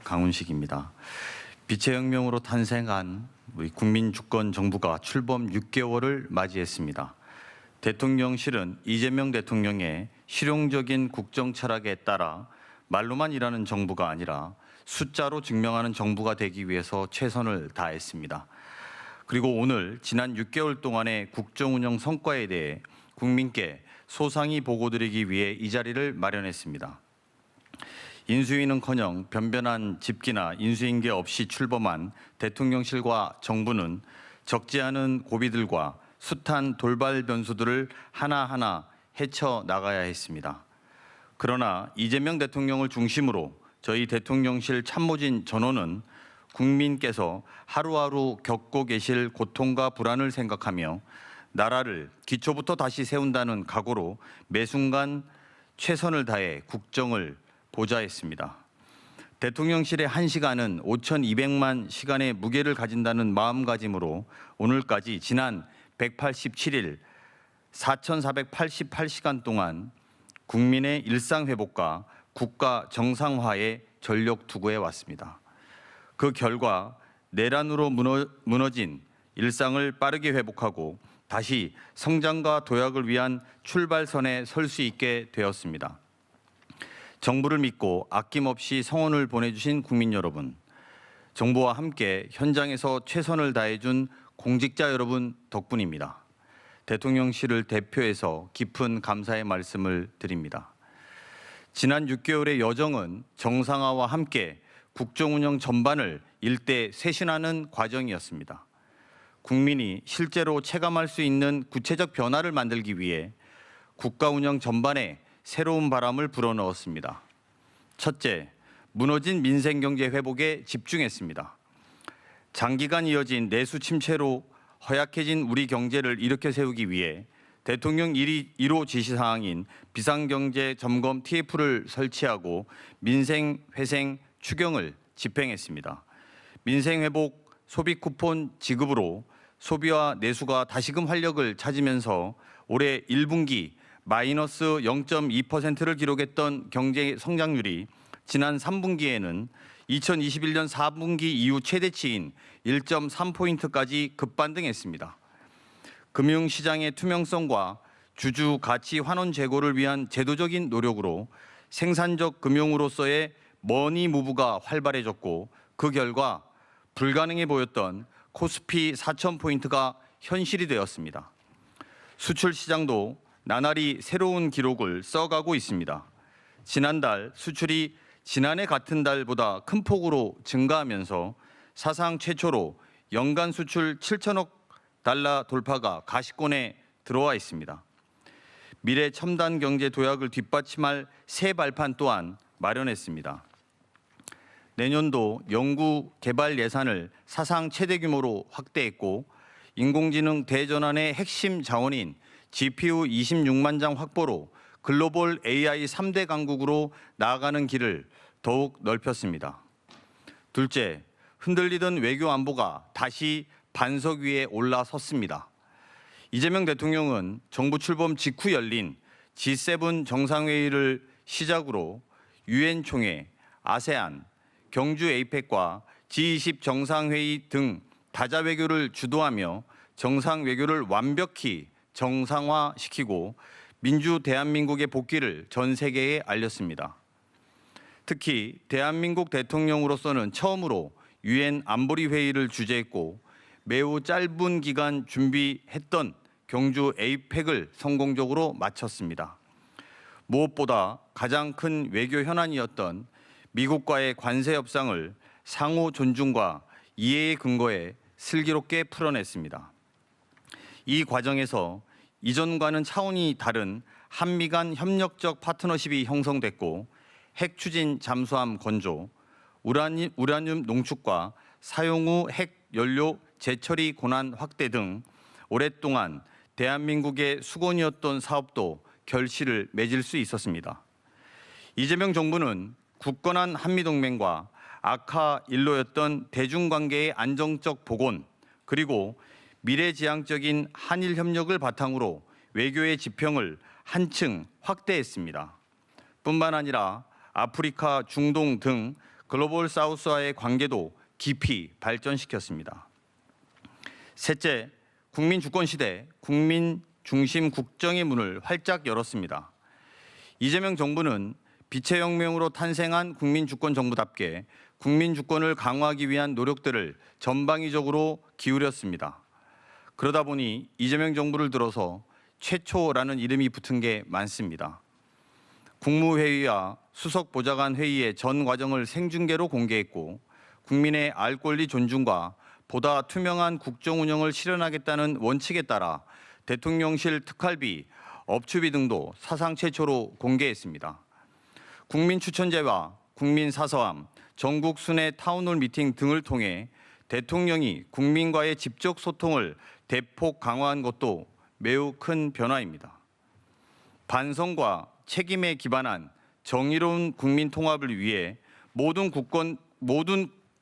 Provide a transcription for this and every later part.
강훈식입니다. 빛의 혁명으로 탄생한 우리 국민주권 정부가 출범 6개월을 맞이했습니다. 대통령실은 이재명 대통령의 실용적인 국정 철학에 따라 말로만 일하는 정부가 아니라 숫자로 증명하는 정부가 되기 위해서 최선을 다했습니다. 그리고 오늘 지난 6개월 동안의 국정 운영 성과에 대해 국민께 소상히 보고드리기 위해 이 자리를 마련했습니다. 인수위는커녕 변변한 집기나 인수인계 없이 출범한 대통령실과 정부는 적지 않은 고비들과 숱한 돌발 변수들을 하나하나 헤쳐나가야 했습니다. 그러나 이재명 대통령을 중심으로 저희 대통령실 참모진 전원은 국민께서 하루하루 겪고 계실 고통과 불안을 생각하며 나라를 기초부터 다시 세운다는 각오로 매 순간 최선을 다해 국정을 보좌했습니다. 대통령실의 1시간은 5,200만 시간의 무게를 가진다는 마음가짐으로 오늘까지 지난 187일 4,488시간 동안 국민의 일상회복과 국가 정상화에 전력 투구해 왔습니다. 그 결과 내란으로 무너진 일상을 빠르게 회복하고 다시 성장과 도약을 위한 출발선에 설 수 있게 되었습니다. 정부를 믿고 아낌없이 성원을 보내주신 국민 여러분, 정부와 함께 현장에서 최선을 다해준 공직자 여러분 덕분입니다. 대통령실을 대표해서 깊은 감사의 말씀을 드립니다. 지난 6개월의 여정은 정상화와 함께 국정운영 전반을 일대 쇄신하는 과정이었습니다. 국민이 실제로 체감할 수 있는 구체적 변화를 만들기 위해 국가 운영 전반에 새로운 바람을 불어넣었습니다. 첫째, 무너진 민생 경제 회복에 집중했습니다. 장기간 이어진 내수 침체로 허약해진 우리 경제를 일으켜 세우기 위해 대통령 1호 지시사항인 비상경제 점검 TF를 설치하고 민생 회생 추경을 집행했습니다. 민생 회복 소비 쿠폰 지급으로 소비와 내수가 다시금 활력을 찾으면서 올해 1분기 마이너스 0.2%를 기록했던 경제 성장률이 지난 3분기에는 2021년 4분기 이후 최대치인 1.3포인트까지 급반등했습니다. 금융시장의 투명성과 주주 가치 환원 제고를 위한 제도적인 노력으로 생산적 금융으로서의 머니 무브가 활발해졌고 그 결과 불가능해 보였던 코스피 4,000포인트가 현실이 되었습니다. 수출 시장도 나날이 새로운 기록을 써가고 있습니다. 지난달 수출이 지난해 같은 달보다 큰 폭으로 증가하면서 사상 최초로 연간 수출 7천억 달러 돌파가 가시권에 들어와 있습니다. 미래 첨단 경제 도약을 뒷받침할 새 발판 또한 마련했습니다. 내년도 연구 개발 예산을 사상 최대 규모로 확대했고 인공지능 대전환의 핵심 자원인 GPU 26만 장 확보로 글로벌 AI 3대 강국으로 나아가는 길을 더욱 넓혔습니다. 둘째, 흔들리던 외교 안보가 다시 반석 위에 올라섰습니다. 이재명 대통령은 정부 출범 직후 열린 G7 정상회의를 시작으로 유엔 총회, 아세안, 경주 에이펙과 G20 정상회의 등 다자 외교를 주도하며 정상 외교를 완벽히 정상화시키고 민주 대한민국의 복귀를 전 세계에 알렸습니다. 특히 대한민국 대통령으로서는 처음으로 유엔 안보리 회의를 주재했고 매우 짧은 기간 준비했던 경주 에이펙을 성공적으로 마쳤습니다. 무엇보다 가장 큰 외교 현안이었던 미국과의 관세 협상을 상호 존중과 이해의 근거에 슬기롭게 풀어냈습니다. 이 과정에서 이전과는 차원이 다른 한미 간 협력적 파트너십이 형성됐고 핵 추진 잠수함 건조, 우라늄 농축과 사용 후 핵 연료 재처리 권한 확대 등 오랫동안 대한민국의 수건이었던 사업도 결실을 맺을 수 있었습니다. 이재명 정부는 굳건한 한미동맹과 악화 일로였던 대중관계의 안정적 복원 그리고 미래지향적인 한일 협력을 바탕으로 외교의 지평을 한층 확대했습니다. 뿐만 아니라 아프리카, 중동 등 글로벌 사우스와의 관계도 깊이 발전시켰습니다. 셋째, 국민 주권 시대, 국민 중심 국정의 문을 활짝 열었습니다. 이재명 정부는 빛의 혁명으로 탄생한 국민 주권 정부답게 국민 주권을 강화하기 위한 노력들을 전방위적으로 기울였습니다. 그러다 보니 이재명 정부를 들어서 최초라는 이름이 붙은 게 많습니다. 국무회의와 수석보좌관 회의의 전 과정을 생중계로 공개했고 국민의 알 권리 존중과 보다 투명한 국정 운영을 실현하겠다는 원칙에 따라 대통령실 특활비, 업추비 등도 사상 최초로 공개했습니다. 국민 추천제와 국민 사서함, 전국 순회 타운홀 미팅 등을 통해 대통령이 국민과의 직접 소통을 대폭 강화한 것도 매우 큰 변화입니다. 반성과 책임에 기반한 정의로운 국민 통합을 위해 모든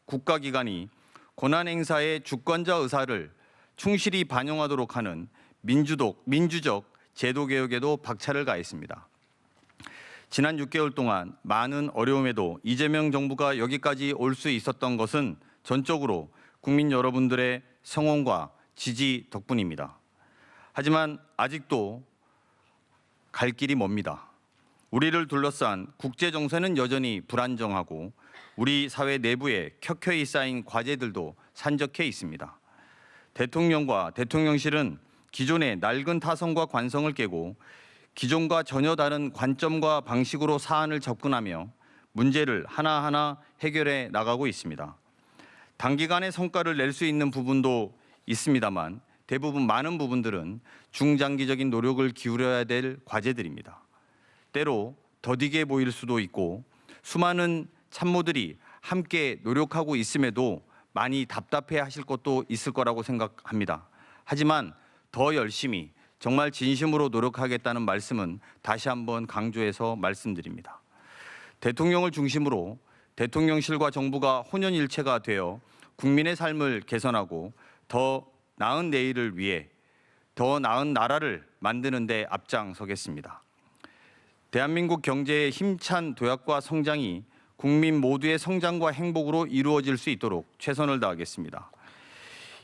국가기관이 권한 행사의 주권자 의사를 충실히 반영하도록 하는 민주적 제도 개혁에도 박차를 가했습니다. 지난 6개월 동안 많은 어려움에도 이재명 정부가 여기까지 올 수 있었던 것은 전적으로 국민 여러분들의 성원과 지지 덕분입니다. 하지만 아직도 갈 길이 멉니다. 우리를 둘러싼 국제 정세는 여전히 불안정하고 우리 사회 내부에 켜켜이 쌓인 과제들도 산적해 있습니다. 대통령과 대통령실은 기존의 낡은 타성과 관성을 깨고 기존과 전혀 다른 관점과 방식으로 사안을 접근하며 문제를 하나하나 해결해 나가고 있습니다. 단기간에 성과를 낼 수 있는 부분도 있습니다만 대부분 많은 부분들은 중장기적인 노력을 기울여야 될 과제들입니다. 때로 더디게 보일 수도 있고 수많은 참모들이 함께 노력하고 있음에도 많이 답답해 하실 것도 있을 거라고 생각합니다. 하지만 더 열심히 정말 진심으로 노력하겠다는 말씀은 다시 한번 강조해서 말씀드립니다. 대통령을 중심으로 대통령실과 정부가 혼연일체가 되어 국민의 삶을 개선하고 더 나은 내일을 위해 더 나은 나라를 만드는 데 앞장서겠습니다. 대한민국 경제의 힘찬 도약과 성장이 국민 모두의 성장과 행복으로 이루어질 수 있도록 최선을 다하겠습니다.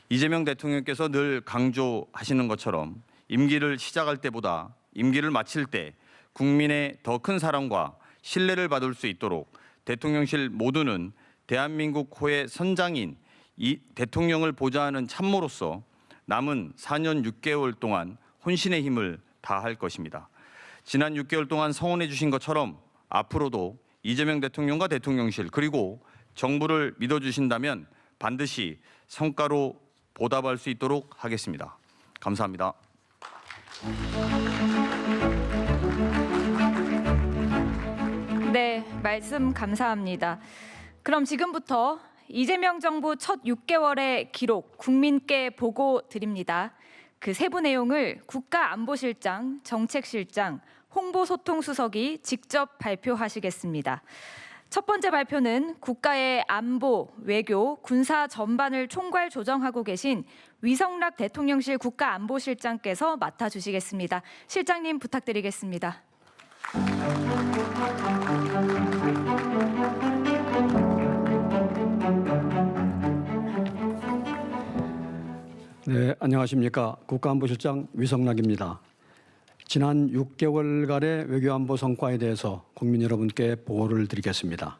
이재명 대통령께서 늘 강조하시는 것처럼 임기를 시작할 때보다 임기를 마칠 때 국민의 더 큰 사랑과 신뢰를 받을 수 있도록 대통령실 모두는 대한민국호의 선장인 이 대통령을 보좌하는 참모로서 남은 4년 6개월 동안 혼신의 힘을 다할 것입니다. 지난 6개월 동안 성원해 주신 것처럼 앞으로도 이재명 대통령과 대통령실 그리고 정부를 믿어주신다면 반드시 성과로 보답할 수 있도록 하겠습니다. 감사합니다. 네, 말씀 감사합니다. 그럼 지금부터 이재명 정부 첫 6개월의 기록 국민께 보고 드립니다. 그 세부 내용을 국가안보실장, 정책실장, 홍보소통수석이 직접 발표하시겠습니다. 첫 번째 발표는 국가의 안보, 외교, 군사 전반을 총괄 조정하고 계신 위성락 대통령실 국가안보실장께서 맡아주시겠습니다. 실장님 부탁드리겠습니다. 네, 안녕하십니까. 국가안보실장 위성락입니다. 지난 6개월간의 외교안보 성과에 대해서 국민 여러분께 보고를 드리겠습니다.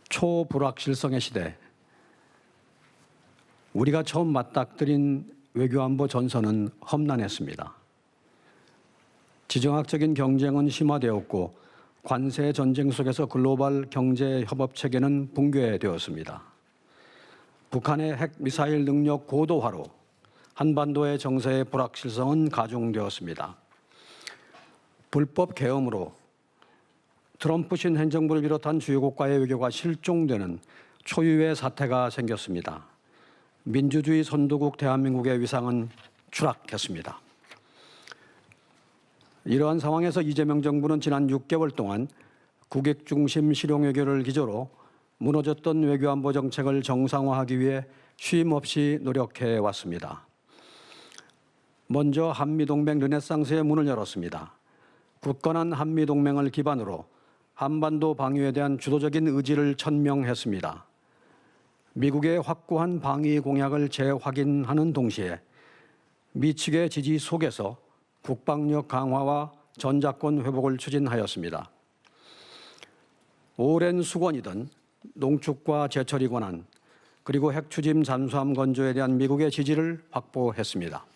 초불확실성의 시대, 우리가 처음 맞닥뜨린 외교안보 전선은 험난했습니다. 지정학적인 경쟁은 심화되었고 관세 전쟁 속에서 글로벌 경제 협업 체계는 붕괴되었습니다. 북한의 핵미사일 능력 고도화로 한반도의 정세의 불확실성은 가중되었습니다. 불법 계엄으로 트럼프 신 행정부를 비롯한 주요 국가의 외교가 실종되는 초유의 사태가 생겼습니다. 민주주의 선도국 대한민국의 위상은 추락했습니다. 이러한 상황에서 이재명 정부는 지난 6개월 동안 국익 중심 실용 외교를 기조로 무너졌던 외교안보 정책을 정상화하기 위해 쉼 없이 노력해 왔습니다. 먼저 한미동맹 르네상스의 문을 열었습니다. 굳건한 한미동맹을 기반으로 한반도 방위에 대한 주도적인 의지를 천명했습니다. 미국의 확고한 방위 공약을 재확인하는 동시에 미 측의 지지 속에서 국방력 강화와 전작권 회복을 추진하였습니다. 오랜 수권이던 농축과 제철이 권한 그리고 핵추짐 잠수함 건조에 대한 미국의 지지를 확보했습니다.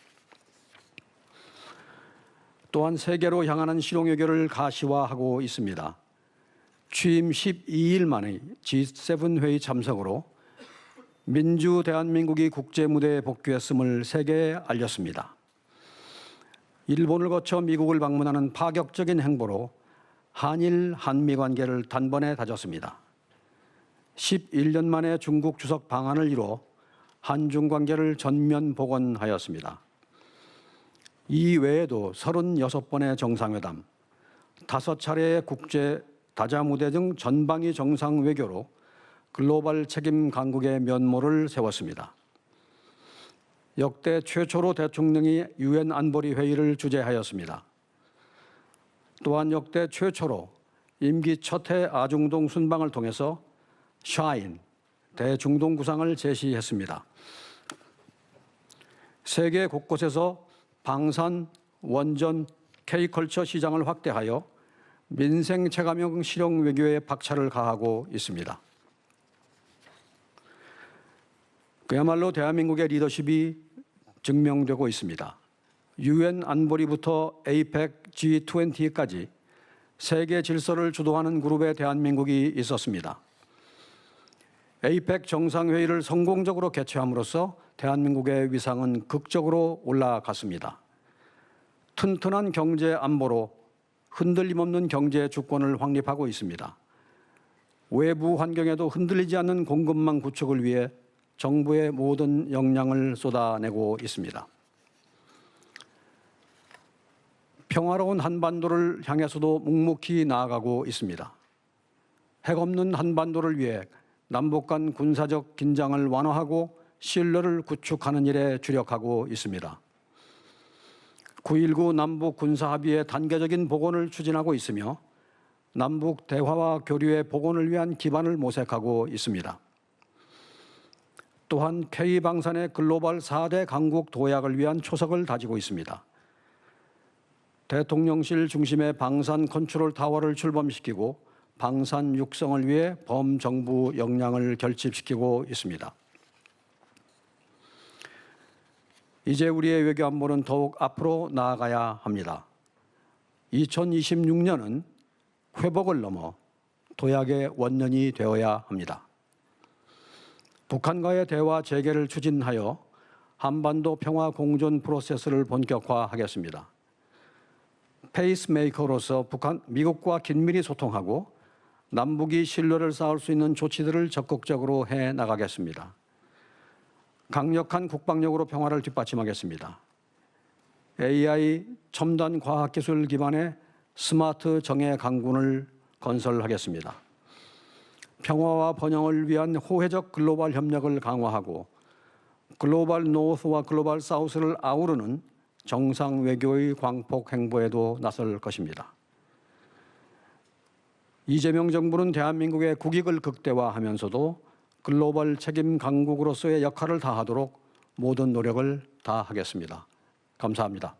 또한 세계로 향하는 실용외교를 가시화하고 있습니다. 취임 12일 만에 G7 회의 참석으로 민주 대한민국이 국제무대에 복귀했음을 세계에 알렸습니다. 일본을 거쳐 미국을 방문하는 파격적인 행보로 한일 한미 관계를 단번에 다졌습니다. 11년 만에 중국 주석 방한을 이뤄 한중 관계를 전면 복원하였습니다. 이 외에도 36번의 정상회담, 5차례의 국제 다자 무대 등 전방위 정상 외교로 글로벌 책임 강국의 면모를 세웠습니다. 역대 최초로 대통령이 유엔 안보리 회의를 주재하였습니다. 또한 역대 최초로 임기 첫해 아중동 순방을 통해서 샤인, 대중동 구상을 제시했습니다. 세계 곳곳에서 방산, 원전, K컬처 시장을 확대하여 민생 체감형 실용 외교에 박차를 가하고 있습니다. 그야말로 대한민국의 리더십이 증명되고 있습니다. 유엔 안보리부터 APEC, G20까지 세계 질서를 주도하는 그룹에 대한민국이 있었습니다. APEC 정상회의를 성공적으로 개최함으로써 대한민국의 위상은 극적으로 올라갔습니다. 튼튼한 경제 안보로 흔들림 없는 경제 주권을 확립하고 있습니다. 외부 환경에도 흔들리지 않는 공급망 구축을 위해 정부의 모든 역량을 쏟아내고 있습니다. 평화로운 한반도를 향해서도 묵묵히 나아가고 있습니다. 핵 없는 한반도를 위해 남북 간 군사적 긴장을 완화하고 신뢰를 구축하는 일에 주력하고 있습니다. 9.19 남북 군사합의의 단계적인 복원을 추진하고 있으며 남북 대화와 교류의 복원을 위한 기반을 모색하고 있습니다. 또한 K방산의 글로벌 4대 강국 도약을 위한 초석을 다지고 있습니다. 대통령실 중심의 방산 컨트롤 타워를 출범시키고 방산 육성을 위해 범정부 역량을 결집시키고 있습니다. 이제 우리의 외교 안보는 더욱 앞으로 나아가야 합니다. 2026년은 회복을 넘어 도약의 원년이 되어야 합니다. 북한과의 대화 재개를 추진하여 한반도 평화 공존 프로세스를 본격화하겠습니다. 페이스메이커로서 미국과 긴밀히 소통하고 남북이 신뢰를 쌓을 수 있는 조치들을 적극적으로 해 나가겠습니다. 강력한 국방력으로 평화를 뒷받침하겠습니다. AI 첨단 과학기술 기반의 스마트 정예 강군을 건설하겠습니다. 평화와 번영을 위한 호혜적 글로벌 협력을 강화하고 글로벌 노스와 글로벌 사우스를 아우르는 정상 외교의 광폭 행보에도 나설 것입니다. 이재명 정부는 대한민국의 국익을 극대화하면서도 글로벌 책임 강국으로서의 역할을 다하도록 모든 노력을 다하겠습니다. 감사합니다.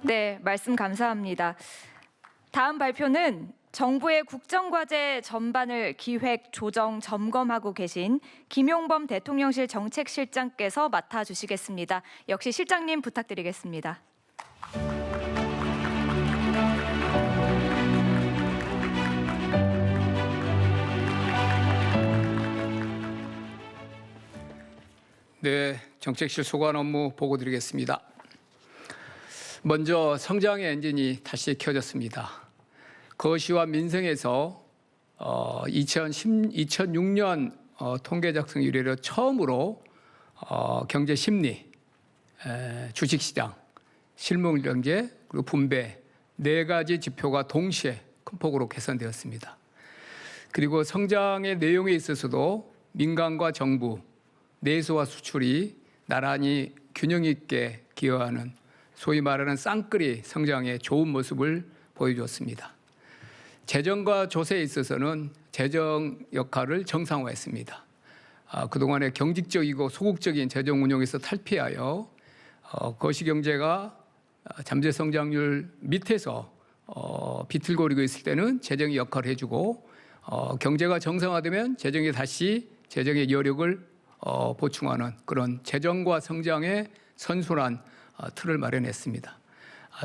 네, 말씀 감사합니다. 다음 발표는 정부의 국정과제 전반을 기획, 조정, 점검하고 계신 김용범 대통령실 정책실장께서 맡아주시겠습니다. 역시 실장님 부탁드리겠습니다. 네, 정책실 소관 업무 보고 드리겠습니다. 먼저 성장의 엔진이 다시 켜졌습니다. 거시와 민생에서 2006년 통계 작성 이래로 처음으로 경제 심리, 주식시장, 실물경제, 그리고 분배 4가지 지표가 동시에 큰 폭으로 개선되었습니다. 그리고 성장의 내용에 있어서도 민간과 정부, 내수와 수출이 나란히 균형 있게 기여하는 소위 말하는 쌍끌이 성장의 좋은 모습을 보여주었습니다. 재정과 조세에 있어서는 재정 역할을 정상화했습니다. 그동안의 경직적이고 소극적인 재정 운용에서 탈피하여 거시경제가 잠재 성장률 밑에서 비틀거리고 있을 때는 재정이 역할을 해주고 경제가 정상화되면 재정이 다시 재정의 여력을 보충하는 그런 재정과 성장의 선순환 틀을 마련했습니다.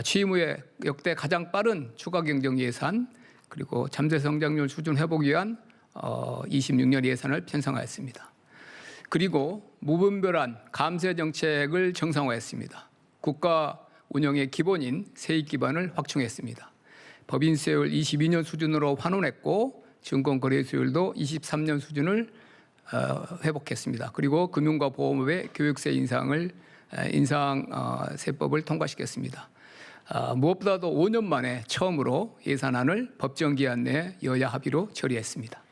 취임 후에 역대 가장 빠른 추가 경정 예산 그리고 잠재 성장률 수준 회복 위한 26년 예산을 편성하였습니다. 그리고 무분별한 감세 정책을 정상화했습니다. 국가 운영의 기본인 세입 기반을 확충했습니다. 법인세율 22년 수준으로 환원했고 증권거래세율도 23년 수준을 회복했습니다. 그리고 금융과 보험업의 교육세 인상세법을 통과시켰습니다. 무엇보다도 5년 만에 처음으로 예산안을 법정 기한 내에 여야 합의로 처리했습니다.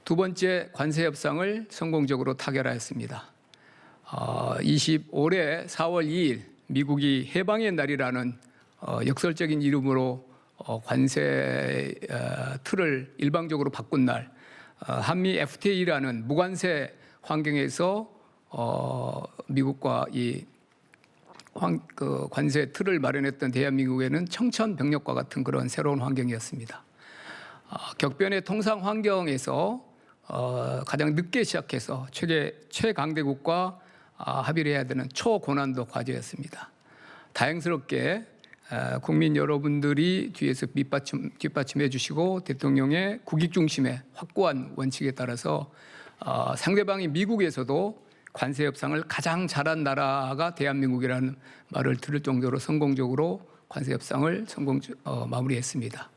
두 번째, 관세 협상을 성공적으로 타결하였습니다. 올해 4월 2일 미국이 해방의 날이라는 역설적인 이름으로 관세 틀을 일방적으로 바꾼 날, 한미 FTA라는 무관세 환경에서 미국과 이 관세 틀을 마련했던 대한민국에는 청천벽력과 같은 그런 새로운 환경이었습니다. 격변의 통상 환경에서 가장 늦게 시작해서 최강대국과 합의를 해야 되는 초고난도 과제였습니다. 다행스럽게 국민 여러분들이 뒤에서 뒷받침해 주시고 대통령의 국익 중심의 확고한 원칙에 따라서 상대방이 미국에서도 관세 협상을 가장 잘한 나라가 대한민국이라는 말을 들을 정도로 성공적으로 관세 협상을 마무리했습니다.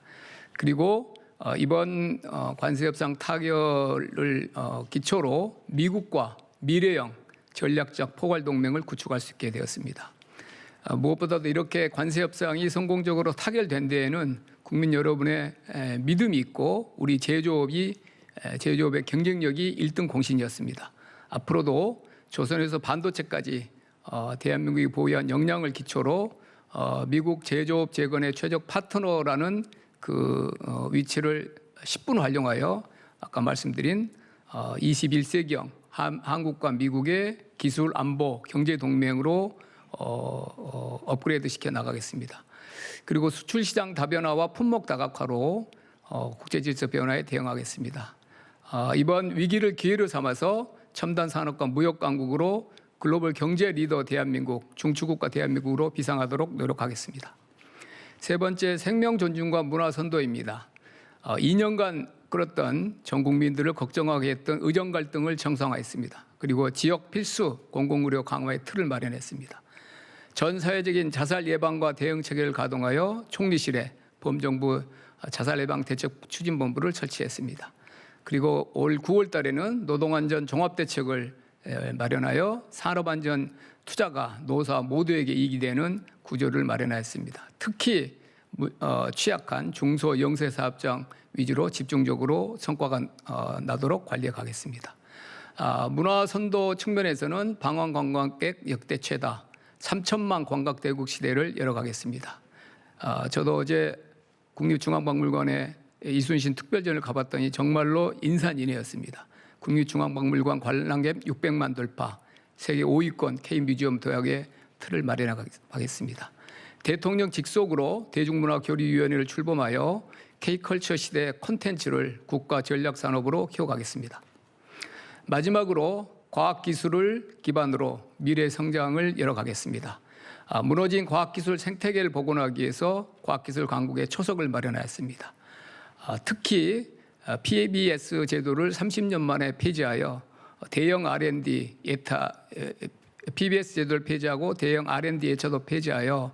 그리고 이번 관세 협상 타결을 기초로 미국과 미래형 전략적 포괄 동맹을 구축할 수 있게 되었습니다. 무엇보다도 이렇게 관세 협상이 성공적으로 타결된 데에는 국민 여러분의 믿음이 있고 우리 제조업의 경쟁력이 1등 공신이었습니다. 앞으로도 조선에서 반도체까지 대한민국이 보유한 역량을 기초로 미국 제조업 재건의 최적 파트너라는 그 위치를 10분 활용하여 아까 말씀드린 21세기형 한국과 미국의 기술 안보 경제 동맹으로 업그레이드 시켜 나가겠습니다. 그리고 수출 시장 다변화와 품목 다각화로 국제 질서 변화에 대응하겠습니다. 이번 위기를 기회로 삼아서 첨단 산업과 무역 강국으로 글로벌 경제 리더 대한민국, 중추국가 대한민국으로 비상하도록 노력하겠습니다. 세 번째, 생명 존중과 문화 선도입니다. 2년간 끌었던 전 국민들을 걱정하게 했던 의정 갈등을 정상화했습니다. 그리고 지역 필수 공공의료 강화의 틀을 마련했습니다. 전 사회적인 자살 예방과 대응 체계를 가동하여 총리실에 범정부 자살 예방 대책 추진본부를 설치했습니다. 그리고 올 9월 달에는 노동안전 종합대책을 마련하여 산업안전 투자가 노사 모두에게 이익이 되는 구조를 마련하였습니다. 특히 취약한 중소 영세사업장 위주로 집중적으로 성과가 나도록 관리해 가겠습니다. 문화 선도 측면에서는 방한 관광객 역대 최다 3천만 관광대국 시대를 열어가겠습니다. 저도 어제 국립중앙박물관에 이순신 특별전을 가봤더니 정말로 인산인해였습니다. 국립중앙박물관 관람객 600만 돌파, 세계 5위권 K뮤지엄 도약의 틀을 마련하겠습니다. 대통령 직속으로 대중문화교류위원회를 출범하여 K컬처 시대 콘텐츠를 국가 전략산업으로 키워가겠습니다. 마지막으로 과학기술을 기반으로 미래 성장을 열어가겠습니다. 무너진 과학기술 생태계를 복원하기 위해서 과학기술 강국의 초석을 마련하였습니다. 특히 PBS 제도를 30년 만에 폐지하여 대형 R&D PBS 제도를 폐지하고 대형 R&D 예차도 폐지하여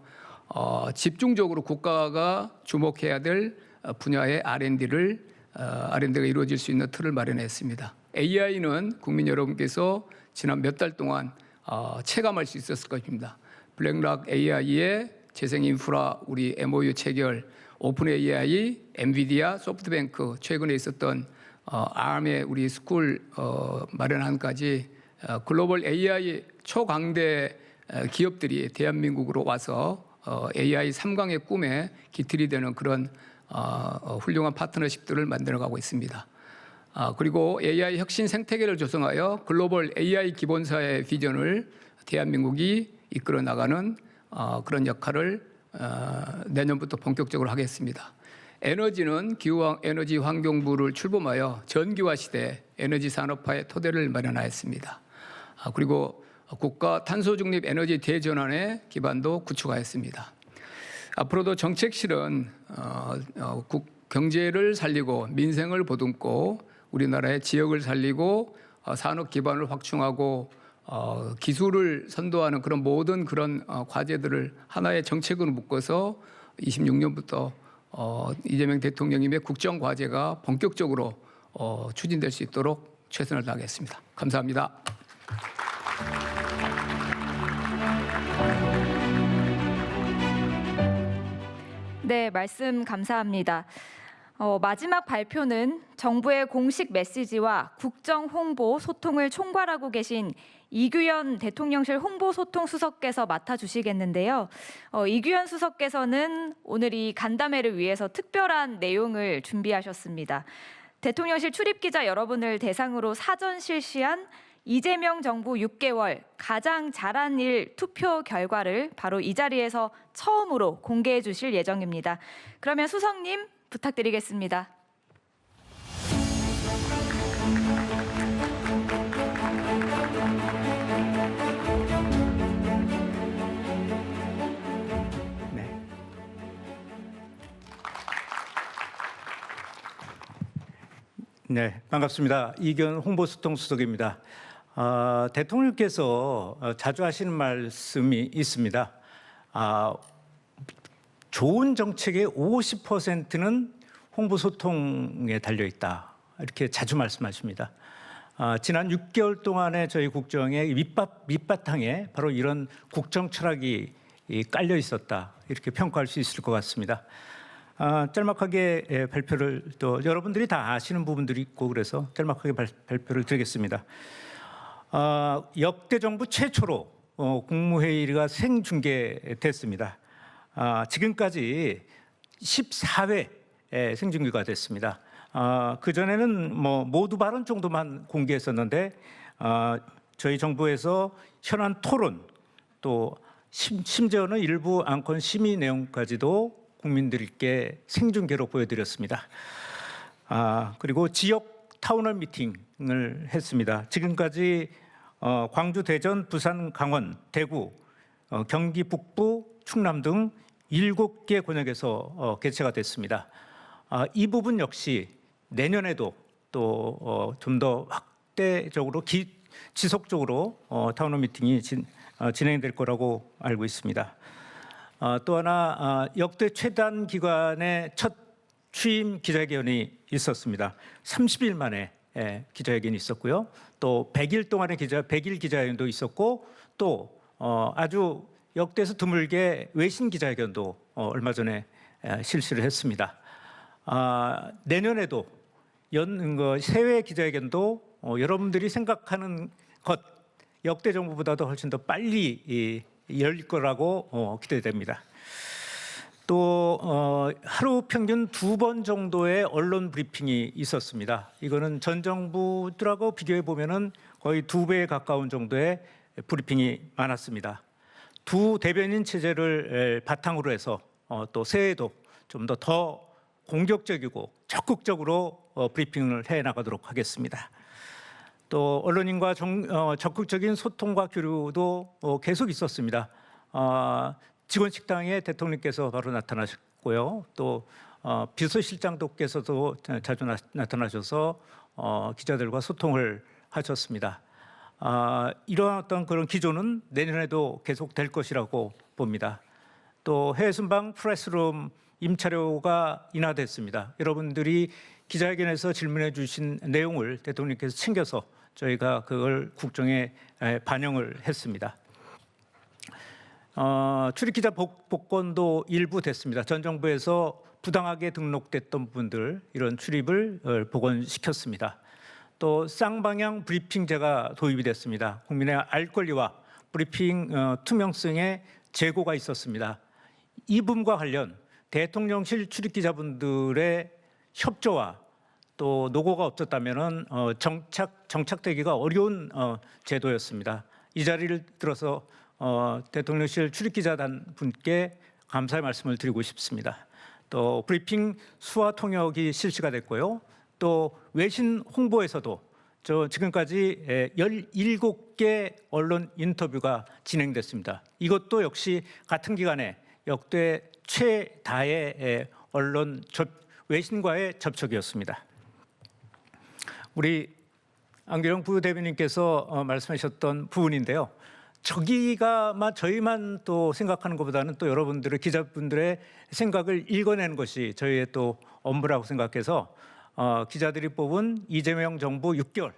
집중적으로 국가가 주목해야 될 분야의 R&D가 이루어질 수 있는 틀을 마련했습니다. AI는 국민 여러분께서 지난 몇 달 동안 체감할 수 있었을 것입니다. 블랙락 AI의 재생 인프라 우리 MOU 체결, 오픈 AI, 엔비디아, 소프트뱅크 최근에 있었던 ARM의 우리 스쿨 마련안까지 글로벌 AI 초강대 기업들이 대한민국으로 와서 AI 3강의 꿈에 기틀이 되는 그런 훌륭한 파트너십들을 만들어가고 있습니다. 그리고 AI 혁신 생태계를 조성하여 글로벌 AI 기본사의 비전을 대한민국이 이끌어 나가는 그런 역할을 내년부터 본격적으로 하겠습니다. 에너지는 기후 에너지 환경부를 출범하여 전기화 시대 에너지 산업화의 토대를 마련하였습니다. 그리고 국가 탄소 중립 에너지 대전환의 기반도 구축하였습니다. 앞으로도 정책실은 경제를 살리고 민생을 보듬고 우리나라의 지역을 살리고 산업 기반을 확충하고 기술을 선도하는 그런 모든 그런 과제들을 하나의 정책으로 묶어서 26년부터 이재명 대통령님의 국정 과제가 본격적으로 추진될 수 있도록 최선을 다하겠습니다. 감사합니다. 네, 말씀 감사합니다. 마지막 발표는 정부의 공식 메시지와 국정 홍보 소통을 총괄하고 계신 이규현 대통령실 홍보소통수석께서 맡아주시겠는데요. 이규현 수석께서는 오늘 이 간담회를 위해서 특별한 내용을 준비하셨습니다. 대통령실 출입기자 여러분을 대상으로 사전 실시한 이재명 정부 6개월 가장 잘한 일 투표 결과를 바로 이 자리에서 처음으로 공개해 주실 예정입니다. 그러면 수석님 부탁드리겠습니다. 네, 반갑습니다. 이규현 홍보소통수석입니다. 대통령께서 자주 하시는 말씀이 있습니다. 좋은 정책의 50%는 홍보소통에 달려있다. 이렇게 자주 말씀하십니다. 지난 6개월 동안의 저희 국정의 밑바탕에 바로 이런 국정 철학이 깔려 있었다. 이렇게 평가할 수 있을 것 같습니다. 짤막하게 발표를 또 여러분들이 다 아시는 부분들이 있고 그래서 짤막하게 발표를 드리겠습니다. 역대 정부 최초로 국무회의가 생중계됐습니다. 지금까지 14회 생중계가 됐습니다. 그전에는 모두 발언 정도만 공개했었는데 저희 정부에서 현안 토론 또 심지어는 일부 안건 심의 내용까지도 국민들께 생중계로 보여드렸습니다. 그리고 지역 타운홀 미팅을 했습니다. 지금까지 광주, 대전, 부산, 강원, 대구, 경기 북부, 충남 등 7개 권역에서 개최가 됐습니다. 이 부분 역시 내년에도 또 좀 더 확대적으로 지속적으로 타운홀 미팅이 진행될 거라고 알고 있습니다. 또 하나 역대 최단 기간의 첫 취임 기자회견이 있었습니다. 30일 만에 기자회견이 있었고요. 또 100일 동안의 100일 기자회견도 있었고 또 아주 역대에서 드물게 외신 기자회견도 얼마 전에 실시를 했습니다. 내년에도 세회 기자회견도 여러분들이 생각하는 것 역대 정부보다도 훨씬 더 빨리 열릴 거라고 기대됩니다. 또 하루 평균 2번 정도의 언론 브리핑이 있었습니다. 이거는 전 정부들하고 비교해 보면은 거의 2배에 가까운 정도의 브리핑이 많았습니다. 두 대변인 체제를 바탕으로 해서 또 새해에도 좀 더 공격적이고 적극적으로 브리핑을 해 나가도록 하겠습니다. 또 언론인과 적극적인 소통과 교류도 계속 있었습니다. 직원 식당에 대통령께서 바로 나타나셨고요. 또 비서실장께서도 자주 나타나셔서 기자들과 소통을 하셨습니다. 이러한 어떤 그런 기조는 내년에도 계속될 것이라고 봅니다. 또 해외 순방 프레스룸 임차료가 인하됐습니다. 여러분들이 기자회견에서 질문해 주신 내용을 대통령께서 챙겨서 저희가 그걸 국정에 반영을 했습니다. 출입기자 복권도 일부 됐습니다. 전 정부에서 부당하게 등록됐던 분들 이런 출입을 복원시켰습니다. 또 쌍방향 브리핑제가 도입이 됐습니다. 국민의 알 권리와 브리핑 투명성의 제고가 있었습니다. 이 부분과 관련 대통령실 출입기자분들의 협조와 또 노고가 없었다면은 정착되기가 어려운 제도였습니다. 이 자리를 들어서 대통령실 출입기자단 분께 감사의 말씀을 드리고 싶습니다. 또 브리핑 수화 통역이 실시가 됐고요. 또 외신 홍보에서도 지금까지 17개 언론 인터뷰가 진행됐습니다. 이것도 역시 같은 기간에 역대 최다의 언론 외신과의 접촉이었습니다. 우리 안규령 부대변인께서 말씀하셨던 부분인데요. 저희만 또 생각하는 것보다는 또 여러분들의 기자분들의 생각을 읽어내는 것이 저희의 또 업무라고 생각해서 기자들이 뽑은 이재명 정부 6개월